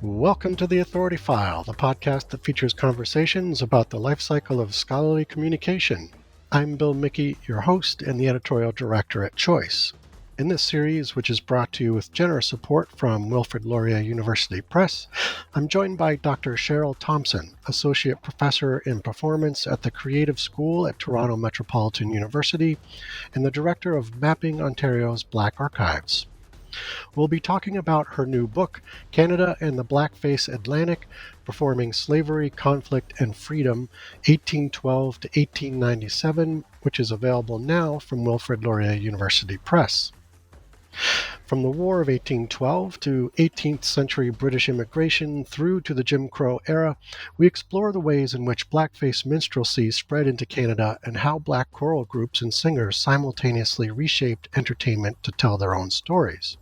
Welcome to The Authority File, the podcast that features conversations about the life cycle of scholarly communication. I'm Bill Mickey, your host and the editorial director at Choice. In this series, which is brought to you with generous support from Wilfrid Laurier University Press, I'm joined by Dr. Cheryl Thompson, Associate Professor in Performance at the Creative School at Toronto Metropolitan University and the Director of Mapping Ontario's Black Archives. We'll be talking about her new book, Canada and the Blackface Atlantic, Performing Slavery, Conflict, and Freedom, 1812 to 1897, which is available now from Wilfrid Laurier University Press. From the War of 1812 to 18th century British immigration through to the Jim Crow era, we explore the ways in which blackface minstrelsy spread into Canada and how black choral groups and singers simultaneously reshaped entertainment to tell their own stories.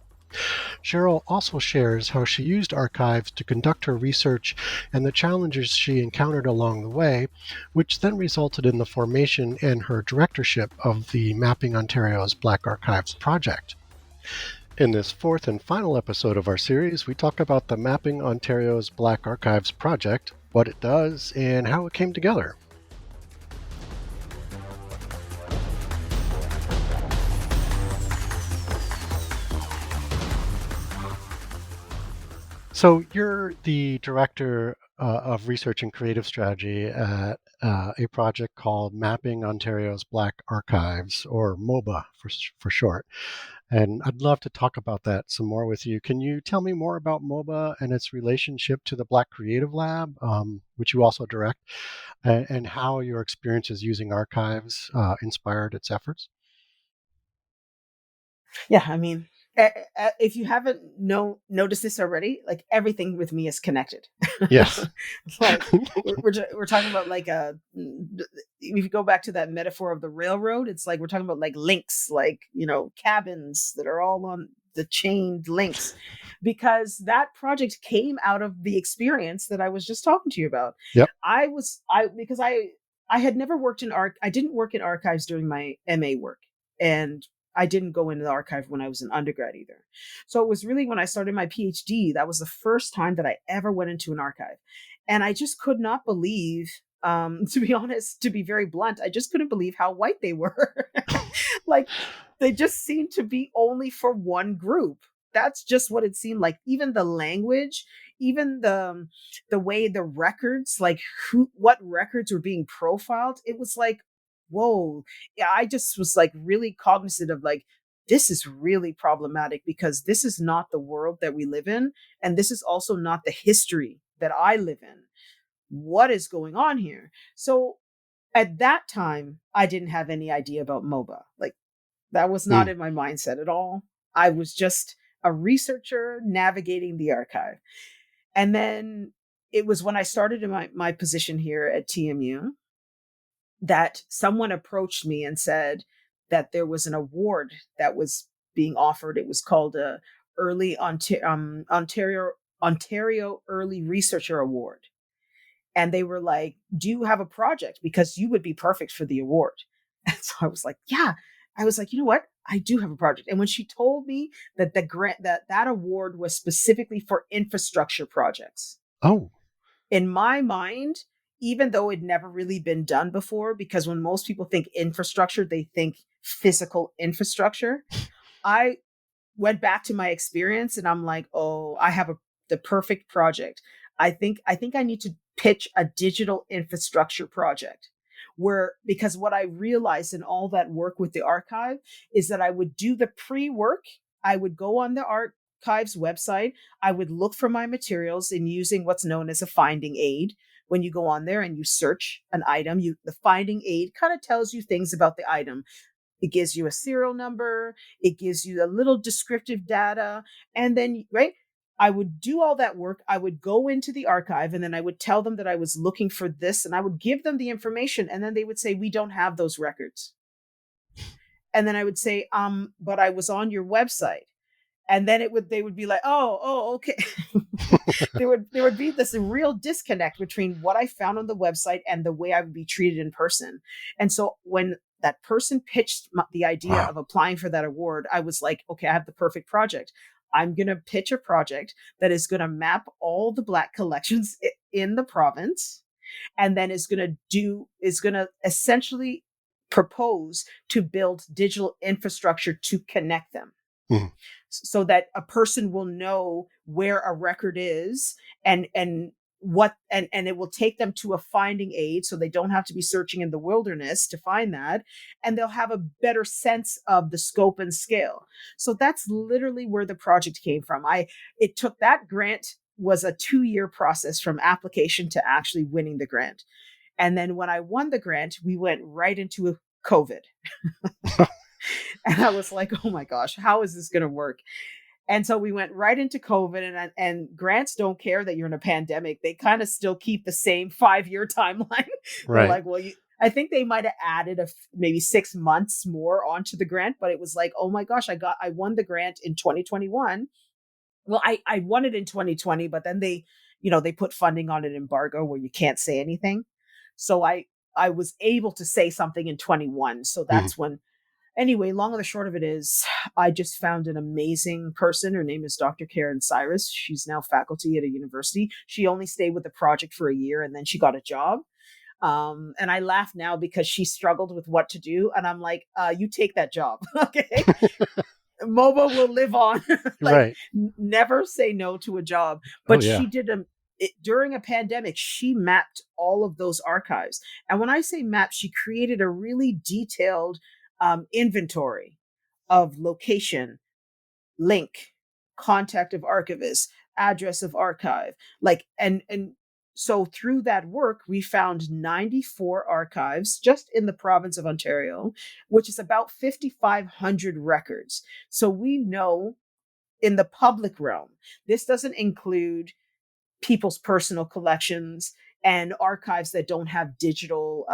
Cheryl also shares how she used archives to conduct her research and the challenges she encountered along the way, which then resulted in the formation and her directorship of the Mapping Ontario's Black Archives project. In this fourth and final episode of our series, we talk about the Mapping Ontario's Black Archives project, what it does, and how it came together. So you're the director of research and creative strategy at a project called Mapping Ontario's Black Archives, or MOBA for short. And I'd love to talk about that some more with you. Can you tell me more about MOBA and its relationship to the Black Creative Lab, which you also direct, and how your experiences using archives inspired its efforts? Yeah, I mean, if you haven't noticed this already, like everything with me is connected. Yes. Like we're talking about like if you go back to that metaphor of the railroad, it's like we're talking about like links, like cabins that are all on the chained links, because that project came out of the experience that I was just talking to you about. Yep. I had never worked in I didn't work in archives during my MA work, and I didn't go into the archive when I was an undergrad either. So it was really when I started my PhD, that was the first time that I ever went into an archive. And I just could not believe, to be honest, to be very blunt, I just couldn't believe how white they were. Like they just seemed to be only for one group. That's just what it seemed like. Even the language, even the way the records, like what records were being profiled, it was like, whoa. Yeah, I just was like really cognizant of like, this is really problematic because this is not the world that we live in. And this is also not the history that I live in. What is going on here? So at that time, I didn't have any idea about MOBA. Like that was not in my mindset at all. I was just a researcher navigating the archive. And then it was when I started in my position here at TMU that someone approached me and said that there was an award that was being offered. It was called a Ontario Early Researcher Award. And they were like, do you have a project? Because you would be perfect for the award. And so I was like, yeah. I was like, you know what? I do have a project. And when she told me that the grant that award was specifically for infrastructure projects. Oh. In my mind, even though it never really been done before, because when most people think infrastructure, they think physical infrastructure. I went back to my experience and I'm like, oh, I have the perfect project. I think I need to pitch a digital infrastructure project because what I realized in all that work with the archive is that I would do the pre-work. I would go on the archive's website. I would look for my materials in using what's known as a finding aid. When you go on there and you search an item, the finding aid kind of tells you things about the item. It gives you a serial number. It gives you a little descriptive data. And then, right, I would do all that work. I would go into the archive and then I would tell them that I was looking for this and I would give them the information. And then they would say, we don't have those records. And then I would say, but I was on your website. And then they would be like, oh, okay. there would be this real disconnect between what I found on the website and the way I would be treated in person. And so when that person pitched the idea of applying for that award, I was like, okay, I have the perfect project. I'm going to pitch a project that is going to map all the Black collections in the province, and then is going to essentially propose to build digital infrastructure to connect them, Mhm. so that a person will know where a record is, and what, and it will take them to a finding aid, so they don't have to be searching in the wilderness to find that, and they'll have a better sense of the scope and scale. So that's literally where the project came from. It took, that grant was a 2-year process from application to actually winning the grant. And then when I won the grant, we went right into COVID. And I was like, oh my gosh, how is this going to work? And so we went right into COVID, and grants don't care that you're in a pandemic. They kind of still keep the same 5-year timeline. They're Right. like, well, I think they might have added maybe 6 months more onto the grant, but it was like, oh my gosh, I won the grant in 2021. Well, I won it in 2020, but then they put funding on an embargo where you can't say anything. So I was able to say something in 21. So Mhm. that's when. Anyway, long and the short of it is, I just found an amazing person. Her name is Dr. Karen Cyrus. She's now faculty at a university. She only stayed with the project for a year, and then she got a job. And I laugh now because she struggled with what to do. And I'm like, you take that job. Okay. MOBA will live on. Like, Right. never say no to a job. Oh But yeah. she did during a pandemic, she mapped all of those archives. And when I say map, she created a really detailed inventory of location, link, contact of archivist, address of archive, like, and so through that work, we found 94 archives just in the province of Ontario, which is about 5,500 records. So we know, in the public realm, this doesn't include people's personal collections and archives that don't have digital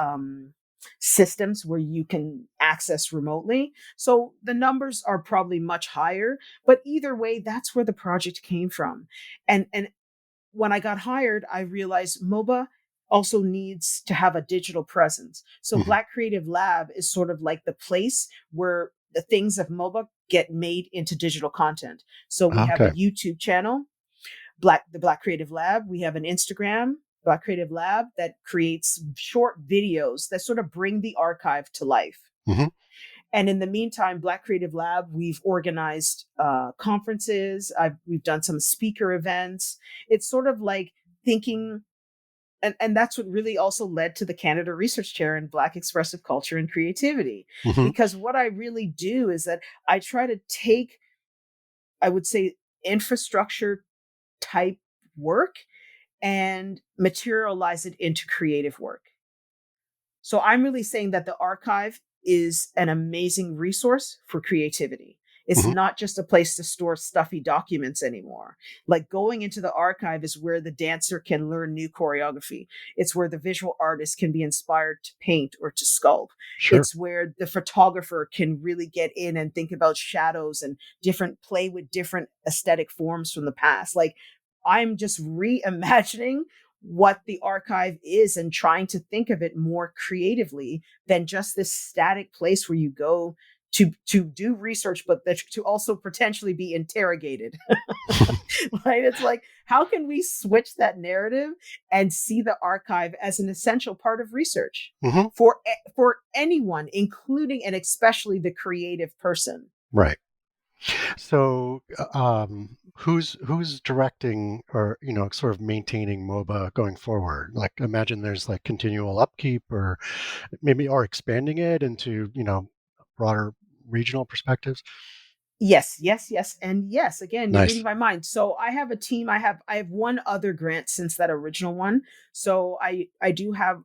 systems where you can access remotely. So the numbers are probably much higher, but either way, that's where the project came from. And when I got hired, I realized MOBA also needs to have a digital presence. So Mhm. Black Creative Lab is sort of like the place where the things of MOBA get made into digital content. So we have a Okay. YouTube channel, the Black Creative Lab. We have an Instagram, Black Creative Lab, that creates short videos that sort of bring the archive to life. Mhm. And in the meantime, Black Creative Lab, we've organized conferences. We've done some speaker events. It's sort of like thinking, and that's what really also led to the Canada Research Chair in Black Expressive Culture and Creativity. Mhm. Because what I really do is that I try to take, I would say, infrastructure type work and materialize it into creative work. So I'm really saying that the archive is an amazing resource for creativity. It's Mhm. not just a place to store stuffy documents anymore. Like, going into the archive is where the dancer can learn new choreography. It's where the visual artist can be inspired to paint or to sculpt. Sure. It's where the photographer can really get in and think about shadows and play with different aesthetic forms from the past. Like, I'm just reimagining what the archive is and trying to think of it more creatively than just this static place where you go to do research, but to also potentially be interrogated. Right? It's like, how can we switch that narrative and see the archive as an essential part of research Mhm. for anyone, including and especially the creative person? Right. So, who's directing or sort of maintaining MOBA going forward? Like, imagine there's like continual upkeep, or maybe or expanding it into broader regional perspectives. Yes, yes, yes, and yes. Again, you're reading Nice. my mind. So I have a team. I have one other grant since that original one. So I do have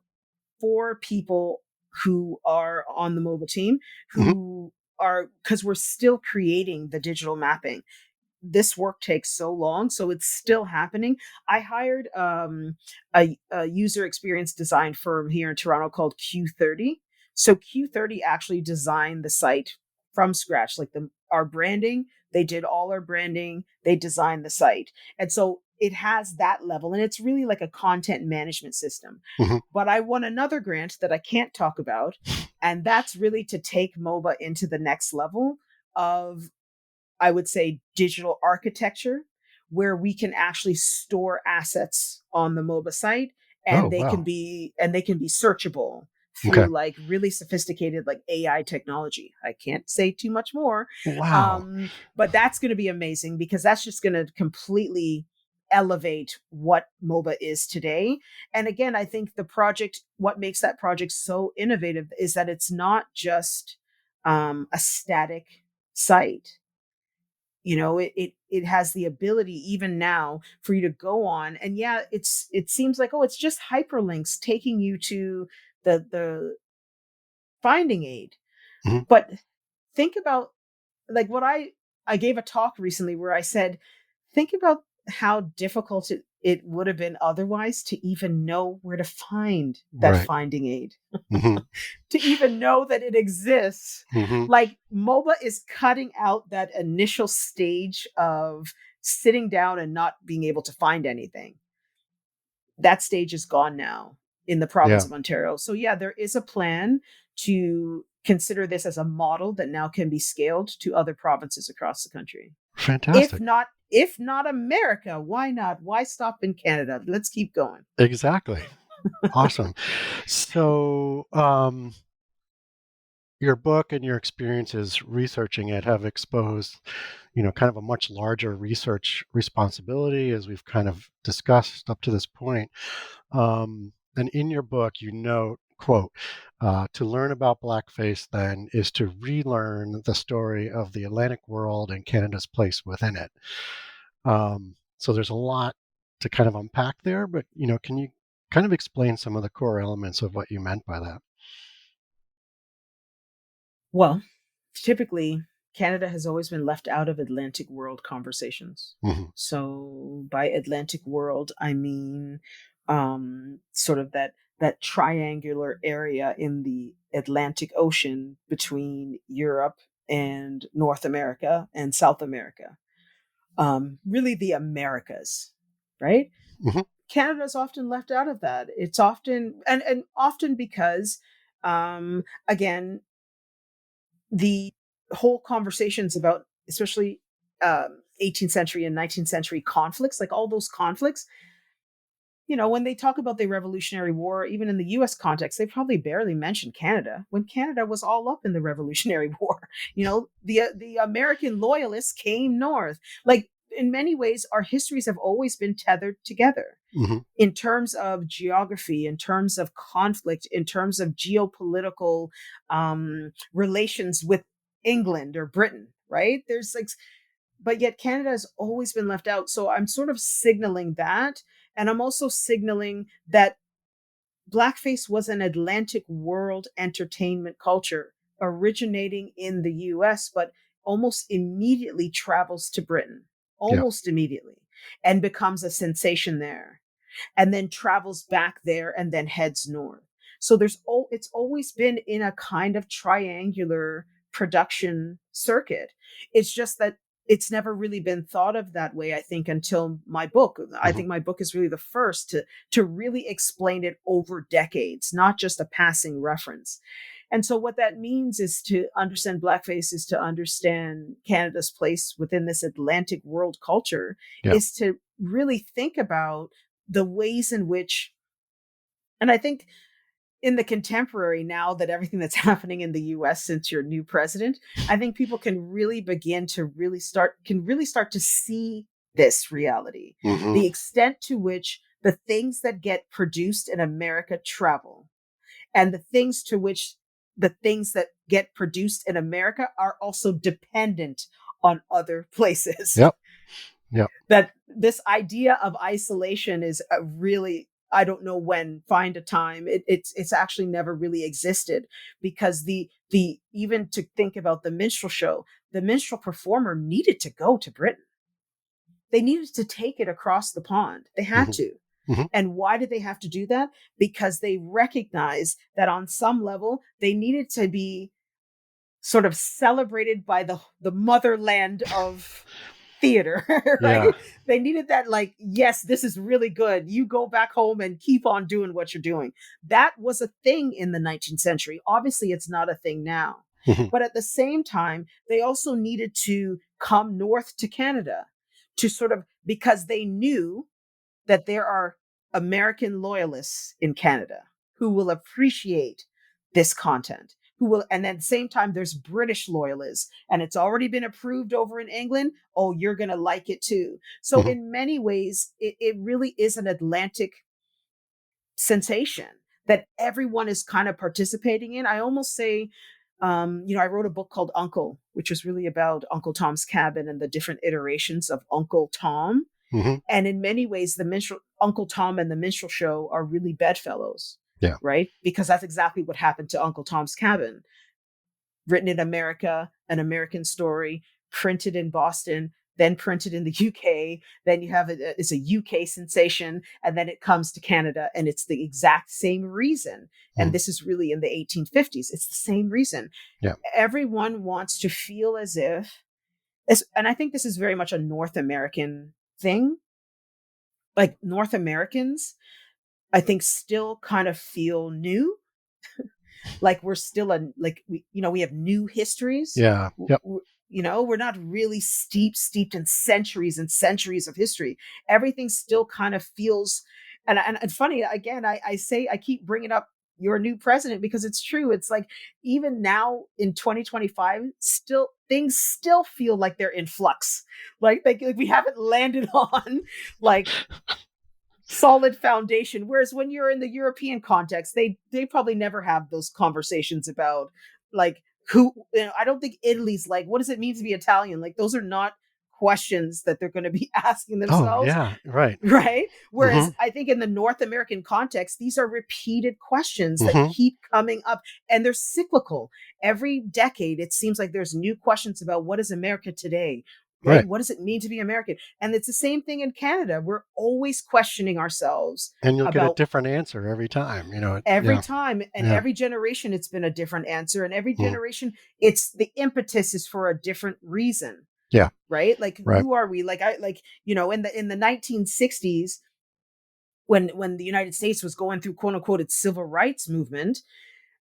4 people who are on the mobile team, Hmm. who are, because we're still creating the digital mapping. This work takes so long, so it's still happening. I hired a user experience design firm here in Toronto called Q30. So Q30 actually designed the site from scratch, like our branding. They did all our branding. They designed the site, and so it has that level, and it's really like a content management system. Hmm. But I won another grant that I can't talk about, and that's really to take MOBA into the next level of I would say, digital architecture where we can actually store assets on the MOBA site, Oh, and wow. they can be searchable Okay. through like really sophisticated like AI technology. I can't say too much more, Wow. but that's going to be amazing because that's just going to completely elevate what MOBA is today. And again, I think what makes that project so innovative is that it's not just a static site. It has the ability even now for you to go on, and yeah, it seems like, oh, it's just hyperlinks taking you to the finding aid. Mhm. But think about, like, what I gave a talk recently where I said, think about how difficult it would have been otherwise to even know where to find that Right. finding aid, Mhm. to even know that it exists. Mhm. Like, MOBA is cutting out that initial stage of sitting down and not being able to find anything. That stage is gone now in the province Yeah. of Ontario. So yeah, there is a plan to consider this as a model that now can be scaled to other provinces across the country. Fantastic. If not America, why not? Why stop in Canada? Let's keep going. Exactly. Awesome. So, your book and your experiences researching it have exposed, kind of a much larger research responsibility, as we've kind of discussed up to this point. And in your book, you note, quote, to learn about blackface then is to relearn the story of the Atlantic world and Canada's place within it. So there's a lot to kind of unpack there, but, can you kind of explain some of the core elements of what you meant by that? Well, typically, Canada has always been left out of Atlantic world conversations. Hmm. So by Atlantic world, I mean sort of that triangular area in the Atlantic Ocean between Europe and North America and South America. Really the Americas, right? Hmm. Canada's often left out of that. It's often and often because again, the whole conversations about, especially 18th century and 19th century conflicts, like all those conflicts, when they talk about the Revolutionary War, even in the US context, they probably barely mention Canada when Canada was all up in the Revolutionary War. The American loyalists came north. Like, in many ways, our histories have always been tethered together Hmm. in terms of geography, in terms of conflict, in terms of geopolitical relations with England or Britain, right? But yet Canada has always been left out. So I'm sort of signaling that. And I'm also signaling that blackface was an Atlantic world entertainment culture originating in the US, but almost immediately travels to Britain, Yeah. almost immediately, and becomes a sensation there, and then travels back there and then heads north. So it's always been in a kind of triangular production circuit. It's just that it's never really been thought of that way, I think, until my book. I Hmm. think my book is really the first to really explain it over decades, not just a passing reference. And so what that means is, to understand blackface is to understand Canada's place within this Atlantic world culture, Yeah. is to really think about the ways in which, and I think in the contemporary, now that everything that's happening in the US since your new president, I think people can really begin to really start to see this reality, Hmm. the extent to which the things that get produced in America travel, and the things that get produced in America are also dependent on other places. Yep. Yep. That this idea of isolation is really, I don't know when, find a time, it's actually never really existed, because the even to think about the minstrel show, the minstrel performer needed to go to Britain. They needed to take it across the pond. They had Hmm. to. Hmm. And why did they have to do that? Because they recognized that on some level they needed to be sort of celebrated by the motherland of theater, Yeah. right? They needed that, like, yes, this is really good. You go back home and keep on doing what you're doing. That was a thing in the 19th century. Obviously, it's not a thing now. Mhm. But at the same time, they also needed to come north to Canada to sort of, because they knew that there are American loyalists in Canada who will appreciate this content, who will, and at the same time, there's British loyalists, and it's already been approved over in England. Oh, you're going to like it too. So, Mhm. in many ways, it really is an Atlantic sensation that everyone is kind of participating in. I almost say, I wrote a book called Uncle, which was really about Uncle Tom's Cabin and the different iterations of Uncle Tom. Mhm. And in many ways, the minstrel, Uncle Tom and the Minstrel Show are really bedfellows, Yeah. right? Because that's exactly what happened to Uncle Tom's Cabin. Written in America, an American story, printed in Boston, then printed in the UK. Then you have it's a UK sensation, and then it comes to Canada, and it's the exact same reason. And Mm. this is really in the 1850s. It's the same reason. Yeah. Everyone wants to feel as if, and I think this is very much a North American thing. Like North Americans, I think still kind of feel new, like we're still like we have new histories. Yeah. Yep. We're not really steeped in centuries and centuries of history. Everything still kind of feels, and funny again. I keep bringing up your new president because it's true. It's like even now in 2025, still things still feel like they're in flux, like we haven't landed on like solid foundation. Whereas when you're in the European context, they probably never have those conversations about like who, I don't think Italy's like, what does it mean to be Italian? Like those are not questions that they're going to be asking Oh, themselves. yeah. Right. Right. Whereas Mhm. I think in the North American context, these are repeated questions that Mhm. keep coming up, and they're cyclical. Every decade, it seems like there's new questions about what is America today, right? Right. What does it mean to be American? And it's the same thing in Canada. We're always questioning ourselves And you'll get a about different answer every time, every Yeah. time, and Yeah. every generation it's been a different answer, and every Mm. generation it's the impetus is for a different reason, Yeah. right? Like Right. who are we? Like I like in the 1960s, when the United States was going through quote unquote its civil rights movement,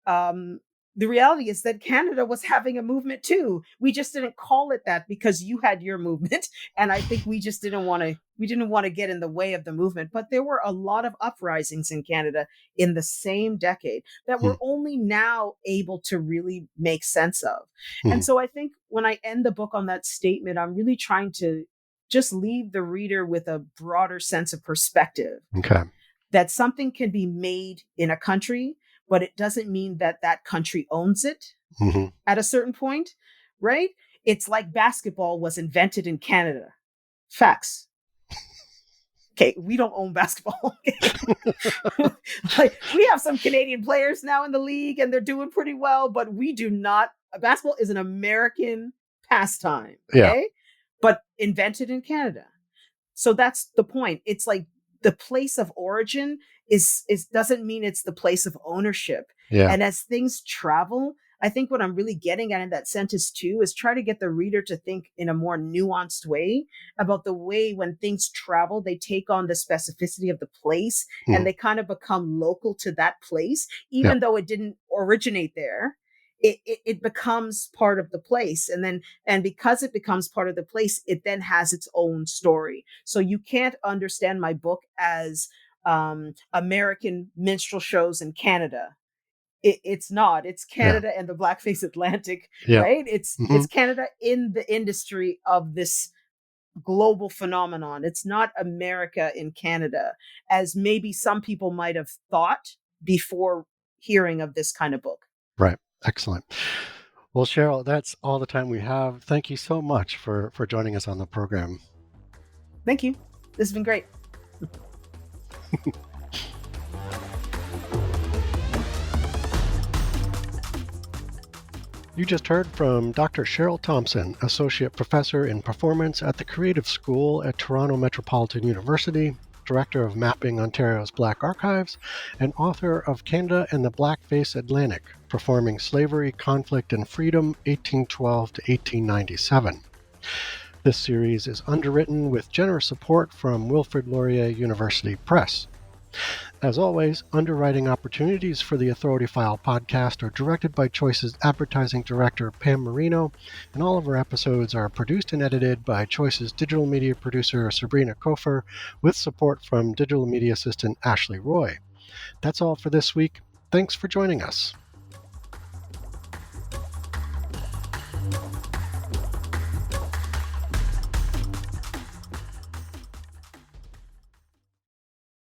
um, the reality is that Canada was having a movement too. We just didn't call it that because you had your movement, and I think we just didn't want to. We didn't want to get in the way of the movement. But there were a lot of uprisings in Canada in the same decade that we're Mm. only now able to really make sense of. And Mhm. so I think when I end the book on that statement, I'm really trying to just leave the reader with a broader sense of perspective Okay. that something can be made in a country, but it doesn't mean that that country owns it Mhm. at a certain point, right? It's like basketball was invented in Canada. Facts. Okay, we don't own basketball. Like we have some Canadian players now in the league and they're doing pretty well, but we do not. Basketball is an American pastime, Yeah. okay? But invented in Canada. So that's the point. It's like the place of origin is doesn't mean it's the place of ownership. Yeah. And as things travel, I think what I'm really getting at in that sentence too is try to get the reader to think in a more nuanced way about the way when things travel, they take on the specificity of the place and Mhm. they kind of become local to that place, Yeah. even though it didn't originate there. It becomes part of the place, and because it becomes part of the place, it then has its own story. So you can't understand my book as American minstrel shows in Canada. It's not. It's Yeah. Canada and the blackface Atlantic, Yeah. right? It's Mhm. Canada in the industry of this global phenomenon. It's not America in Canada, as maybe some people might have thought before hearing of this kind of book. Right. Excellent. Well, Cheryl, that's all the time we have. Thank you so much for joining us on the program. Thank you. This has been great. You just heard from Dr. Cheryl Thompson, Associate Professor in Performance at the Creative School at Toronto Metropolitan University, Director of Mapping Ontario's Black Archives, and author of Canada and the Blackface Atlantic, Performing Slavery, Conflict, and Freedom, 1812 to 1897. This series is underwritten with generous support from Wilfrid Laurier University Press. As always, underwriting opportunities for the Authority File podcast are directed by Choice's advertising director, Pam Marino, and all of our episodes are produced and edited by Choice's digital media producer, Sabrina Kofer, with support from digital media assistant Ashley Roy. That's all for this week. Thanks for joining us.